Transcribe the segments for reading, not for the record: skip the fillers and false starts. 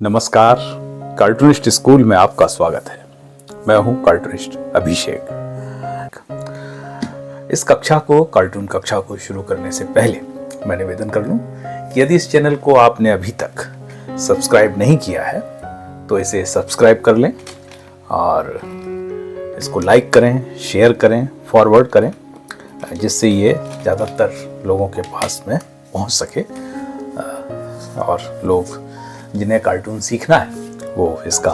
नमस्कार, cartoonist school में आपका स्वागत है। मैं हूं कार्टूनिस्ट अभिषेक। इस कार्टून कक्षा को शुरू करने से पहले मैं निवेदन कर लूं कि यदि इस चैनल को आपने अभी तक सब्सक्राइब नहीं किया है तो इसे सब्सक्राइब कर लें और इसको लाइक करें, शेयर करें, फॉरवर्ड करें, जिससे ये ज़्यादातर लोगों के पास में पहुंच सके और लोग जिन्हें कार्टून सीखना है वो इसका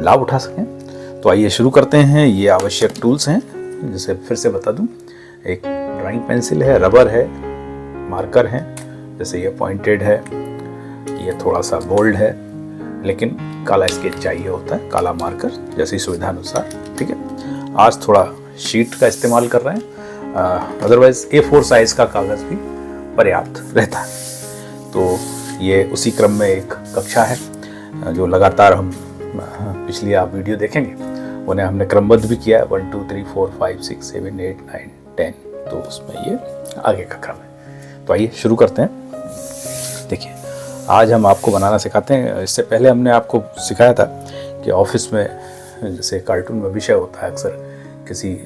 लाभ उठा सकें। तो आइए शुरू करते हैं। ये आवश्यक टूल्स हैं, जैसे फिर से बता दूं, एक ड्राइंग पेंसिल है, रबर है, मार्कर है, जैसे ये पॉइंटेड है, ये थोड़ा सा बोल्ड है, लेकिन काला स्केच चाहिए होता है, काला मार्कर, जैसी सुविधा अनुसार। ठीक है, आज थोड़ा शीट का इस्तेमाल कर रहे हैं, अदरवाइज A4 साइज का कागज़ भी पर्याप्त रहता है। तो ये उसी क्रम में एक कक्षा है जो लगातार हम पिछली आप वीडियो देखेंगे उन्हें हमने क्रमबद्ध भी किया है, 1 2 3 4 5 6 7 8 9 10, तो उसमें ये आगे का क्रम है। तो आइए शुरू करते हैं। देखिए, आज हम आपको बनाना सिखाते हैं। इससे पहले हमने आपको सिखाया था कि ऑफिस में जैसे कार्टून में विषय होता है, अक्सर किसी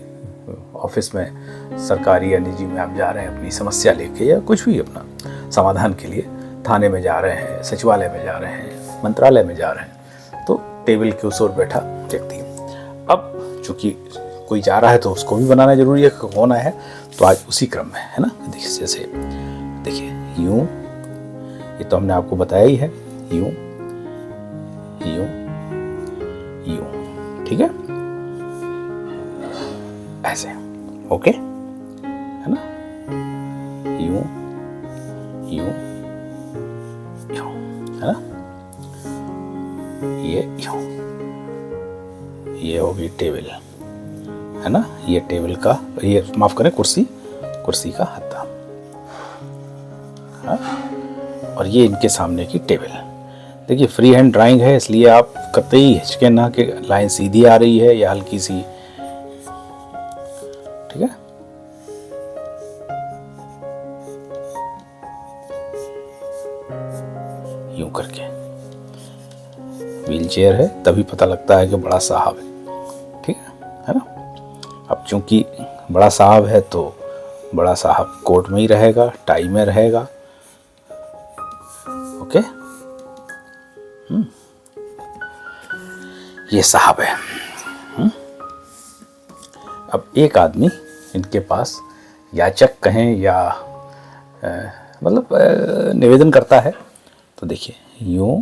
ऑफिस में सरकारी या निजी में आप जा रहे हैं अपनी समस्या लेके या कुछ भी अपना समाधान के लिए, थाने में जा रहे हैं, सचिवालय में जा रहे हैं, मंत्रालय में जा रहे हैं, तो टेबल के उस ओर बैठा व्यक्ति, अब चूंकि कोई जा रहा है तो उसको भी बनाना जरूरी है, होना है, तो आज उसी क्रम में है ना। देखिए, जैसे देखिए, यूं, ये तो हमने आपको बताया ही है, यूं यूं यूं, ठीक है, ऐसे, ओके, है ना, यूं यूं, है ना, ये होगी टेबल, है ना, ये टेबल का, ये माफ करें, कुर्सी का हत्था, हाँ? और ये इनके सामने की टेबल। देखिए, फ्री हैंड ड्राइंग है, इसलिए आप कतई हिचके ना कि लाइन सीधी आ रही है या हल्की सी, ठीक है। यूं करके व्हील चेयर है, तभी पता लगता है कि बड़ा साहब है, ठीक है ना। अब चूंकि बड़ा साहब है तो बड़ा साहब कोट में ही रहेगा, टाई में रहेगा, ओके। ये साहब है। अब एक आदमी इनके पास याचक कहें या मतलब निवेदन करता है, तो देखिए, यूं,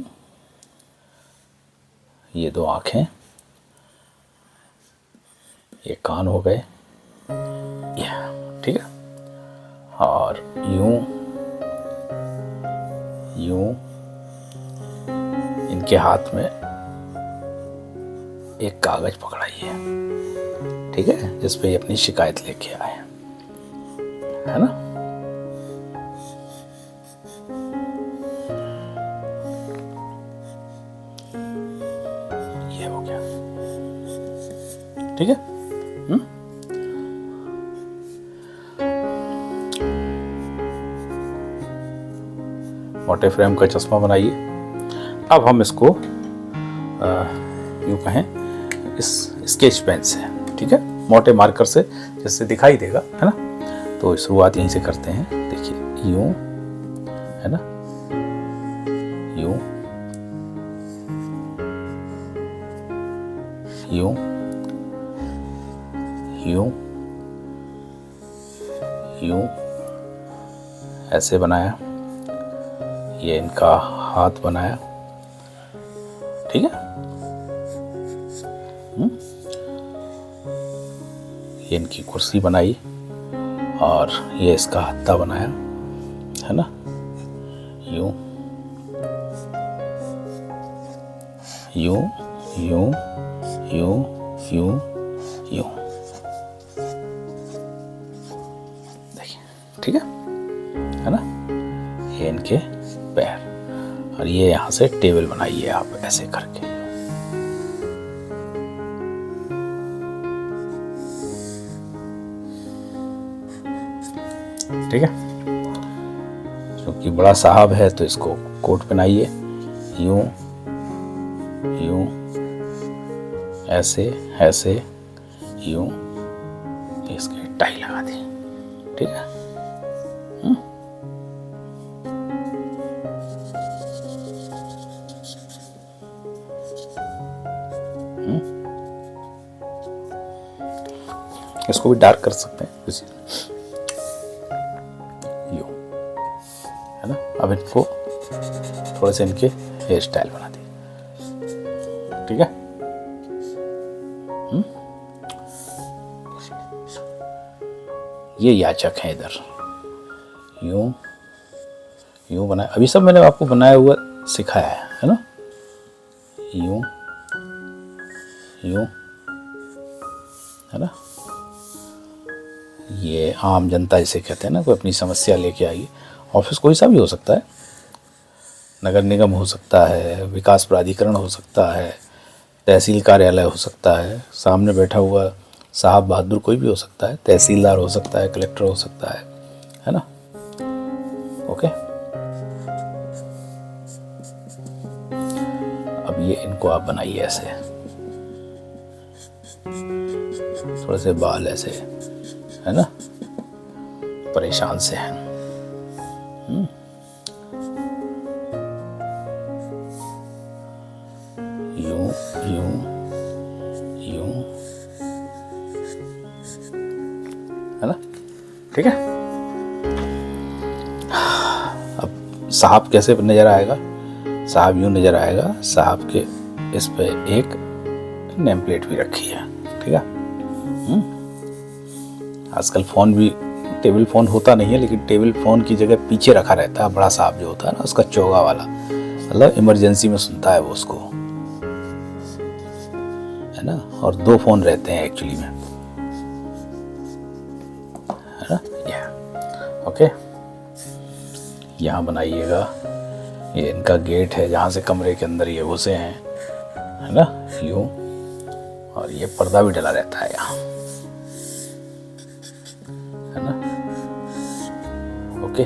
ये दो आंखें, ये कान हो गए, ठीक है, और यूं यूं इनके हाथ में एक कागज पकड़ाइए, ठीक है, जिस पे ये अपनी शिकायत लेके आए, है ना। ये हो गया, ठीक है। मोटे फ्रेम का चश्मा बनाइए। अब हम इसको यूं कहें, इस स्केच पेन से, ठीक है, मोटे मार्कर से, जिससे दिखाई देगा, है ना। तो शुरुआत यहीं से करते हैं। देखिए, यूं, है ना, यूं यूं यूं यूं, ऐसे बनाया, ये इनका हाथ बनाया, ठीक है। ये इनकी कुर्सी बनाई और ये इसका हत्था बनाया, है ना, यूं यूं यूं यूं यूं यूं, देखिए, ठीक है ना। ये इनके पैर, और ये यहां से टेबल बनाइए आप ऐसे करके, ठीक है। क्योंकि बड़ा साहब है तो इसको कोट पहनाइए, यूं यूं, ऐसे ऐसे, यूं, इसके टाई लगा दी। ठीक है, इसको भी डार्क कर सकते हैं किसी, यूं, है ना। अब इनको थोड़े से इनके हेयर स्टाइल बना दी। ठीक है, ये याचक है इधर, यूं यूं बनाया। अभी सब मैंने आपको बनाया हुआ सिखाया है ना। यूं यूं, है ना। ये आम जनता जिसे कहते हैं ना, कोई अपनी समस्या लेके आई। ऑफिस कोई सा भी हो सकता है, नगर निगम हो सकता है, विकास प्राधिकरण हो सकता है, तहसील कार्यालय हो सकता है, सामने बैठा हुआ साहब बहादुर कोई भी हो सकता है, तहसीलदार हो सकता है, कलेक्टर हो सकता है ना। ओके, अब ये इनको आप बनाइए ऐसे, थोड़े से बाल ऐसे, है ना, परेशान से हैं। यूं यूं यूं, है ना। ठीक है, अब साहब कैसे नजर आएगा? साहब यूं नजर आएगा। साहब के इस पे एक नेम प्लेट भी रखी है। ठीक है, आजकल फ़ोन भी टेबल फ़ोन होता नहीं है, लेकिन टेबल फ़ोन की जगह पीछे रखा रहता है बड़ा साहब जो होता है ना, उसका चौगा वाला, मतलब इमरजेंसी में सुनता है वो उसको, है ना। और 2 फ़ोन रहते हैं एक्चुअली में, है ना। ओके, यहाँ बनाइएगा। ये इनका गेट है जहाँ से कमरे के अंदर ये घुसे हैं, है ना, यूं। और ये पर्दा भी डला रहता है यहाँ, है ना। ओके,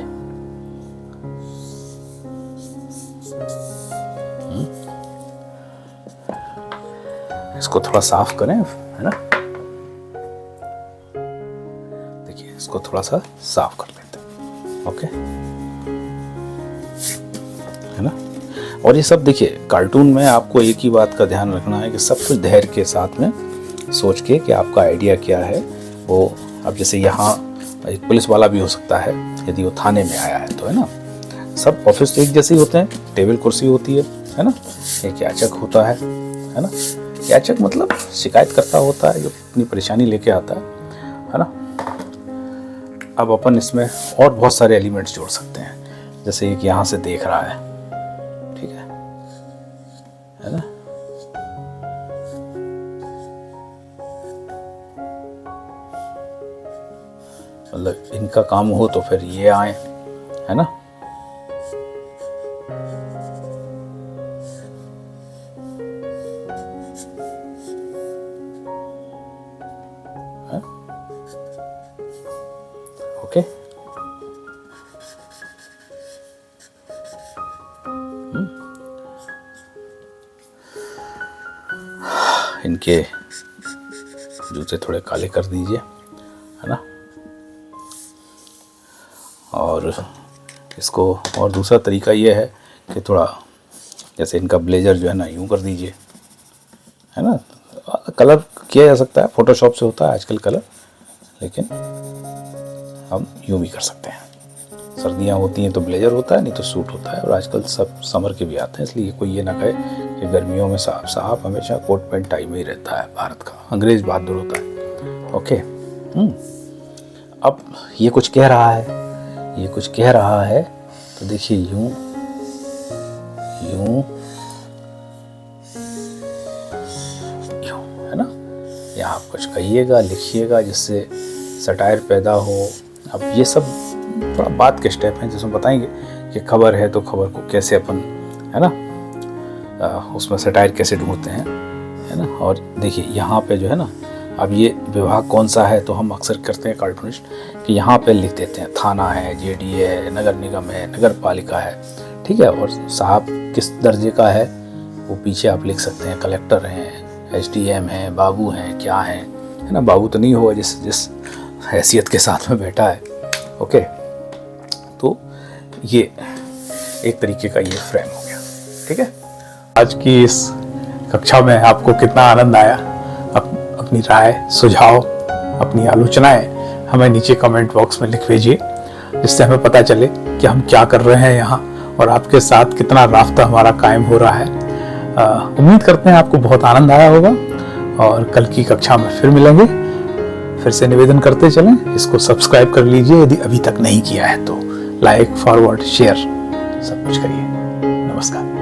इसको थोड़ा साफ करें, है ना। देखिए, इसको थोड़ा सा साफ कर लेते हैं। ओके, है ना। और ये सब देखिए, कार्टून में आपको एक ही बात का ध्यान रखना है कि सब कुछ धैर्य के साथ में सोच के कि आपका आइडिया क्या है वो। अब जैसे यहाँ एक पुलिस वाला भी हो सकता है यदि वो थाने में आया है तो, है ना। सब ऑफिस एक जैसे ही होते हैं, टेबल कुर्सी होती है ना। एक याचक होता है ना। याचक मतलब शिकायत करता होता है, जो अपनी परेशानी लेके आता है ना। अब अपन इसमें और बहुत सारे एलिमेंट्स जोड़ सकते हैं, जैसे एक यहाँ से देख रहा है, ठीक है ना। मतलब इनका काम हो तो फिर ये आए, है ना। ओके, इनके जूते थोड़े काले कर दीजिए, है ना। और इसको और दूसरा तरीका ये है कि थोड़ा जैसे इनका ब्लेजर जो है ना यूं कर दीजिए, है ना। कलर किया जा सकता है, फोटोशॉप से होता है आजकल कलर, लेकिन हम यूं भी कर सकते हैं। सर्दियाँ होती हैं तो ब्लेजर होता है, नहीं तो सूट होता है। और आजकल सब समर के भी आते हैं, इसलिए कोई ये ना कहे कि गर्मियों में साहब हमेशा कोट पैंट टाई में ही रहता है, भारत का अंग्रेज बहादुर होता है। ओके, अब ये कुछ कह रहा है, ये कुछ कह रहा है, तो देखिए यूं यूं यूं, है ना। यहाँ आप कुछ कहिएगा, लिखिएगा, जिससे सटायर पैदा हो। अब ये सब थोड़ा बात के स्टेप हैं जिसमें बताएंगे कि खबर है तो खबर को कैसे अपन, है ना, उसमें सटायर कैसे ढूंढते हैं, है ना। और देखिए यहाँ पे जो है ना, अब ये विभाग कौन सा है तो हम अक्सर करते हैं कार्टूनिस्ट कि यहाँ पे लिख देते हैं थाना है, जेडीए है, नगर निगम है, नगर पालिका है, ठीक है। और साहब किस दर्जे का है वो पीछे आप लिख सकते हैं कलेक्टर हैं, SDM हैं, बाबू हैं, क्या हैं, है ना। बाबू तो नहीं होगा जिस हैसियत के साथ में बैठा है। ओके, तो ये एक तरीके का ये फ्रेम हो गया। ठीक है, आज की इस कक्षा में आपको कितना आनंद आया, अपनी राय, सुझाव, अपनी आलोचनाएं हमें नीचे कमेंट बॉक्स में लिख भेजिए, जिससे हमें पता चले कि हम क्या कर रहे हैं यहाँ और आपके साथ कितना राब्ता हमारा कायम हो रहा है। उम्मीद करते हैं आपको बहुत आनंद आया होगा और कल की कक्षा में फिर मिलेंगे। फिर से निवेदन करते चलें, इसको सब्सक्राइब कर लीजिए यदि अभी तक नहीं किया है तो, लाइक, फॉरवर्ड, शेयर सब कुछ करिए। नमस्कार।